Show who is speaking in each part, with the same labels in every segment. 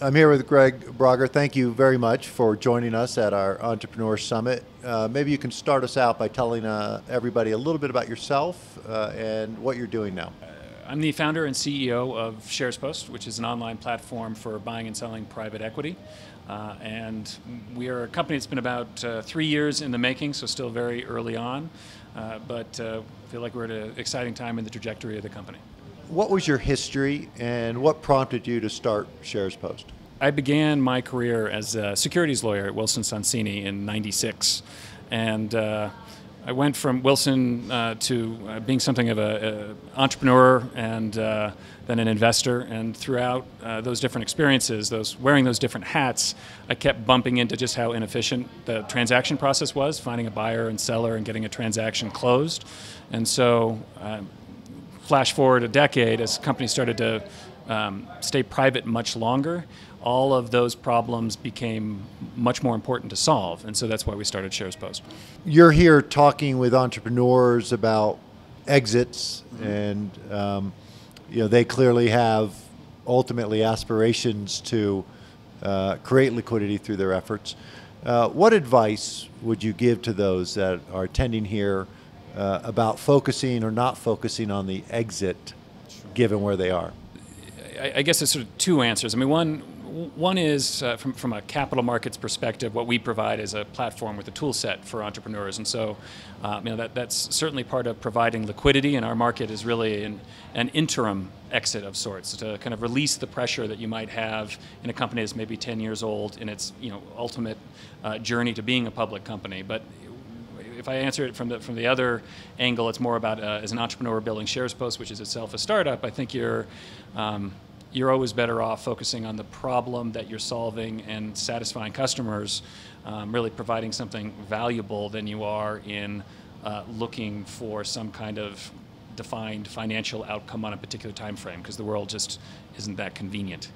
Speaker 1: I'm here with Greg Brogger. Thank you very much for joining us at our Entrepreneur Summit. Maybe you can start us out by telling everybody a little bit about yourself and what you're doing now.
Speaker 2: I'm the founder and CEO of SharesPost, which is an online platform for buying and selling private equity. And we are a company that's been about 3 years in the making, so still very early on, but feel like we're at an exciting time in the trajectory of the company.
Speaker 1: What was your history and what prompted you to start SharesPost?
Speaker 2: I began my career as a securities lawyer at Wilson Sonsini in '96, and I went from Wilson to being something of an entrepreneur and then an investor. And throughout those different experiences, wearing those different hats, I kept bumping into just how inefficient the transaction process was, finding a buyer and seller and getting a transaction closed. And so flash forward a decade, as companies started to stay private much longer, all of those problems became much more important to solve, and so that's why we started SharesPost.
Speaker 1: You're here talking with entrepreneurs about exits, and they clearly have ultimately aspirations to create liquidity through their efforts. What advice would you give to those that are attending here about focusing or not focusing on the exit, given where they are?
Speaker 2: I guess there's sort of two answers. I mean, one is from a capital markets perspective, what we provide is a platform with a tool set for entrepreneurs, and so that's certainly part of providing liquidity, and our market is really an interim exit of sorts to kind of release the pressure that you might have in a company that's maybe 10 years old in its ultimate journey to being a public company. But if I answer it from the other angle, it's more about as an entrepreneur building SharesPost, which is itself a startup. I think you're always better off focusing on the problem that you're solving and satisfying customers, really providing something valuable, than you are in looking for some kind of defined financial outcome on a particular time frame, because the world just isn't that convenient.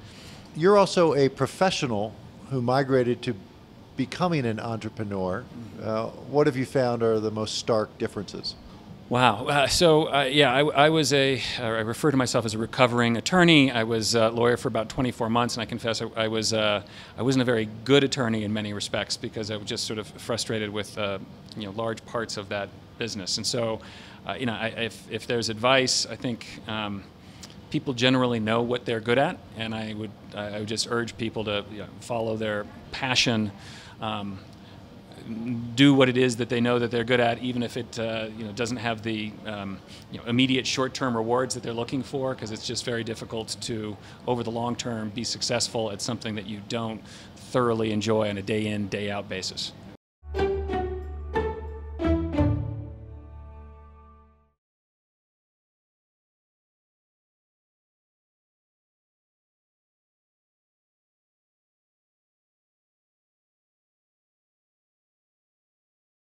Speaker 1: You're also a professional who migrated to becoming an entrepreneur. What have you found are the most stark differences?
Speaker 2: Wow. I refer to myself as a recovering attorney. I was a lawyer for about 24 months, and I confess I wasn't a very good attorney in many respects, because I was just sort of frustrated with large parts of that business. And so, if there's advice, I think people generally know what they're good at, and I would just urge people to follow their passion. Do what it is that they know that they're good at, even if it doesn't have the immediate short-term rewards that they're looking for, because it's just very difficult to, over the long term, be successful at something that you don't thoroughly enjoy on a day-in, day-out basis.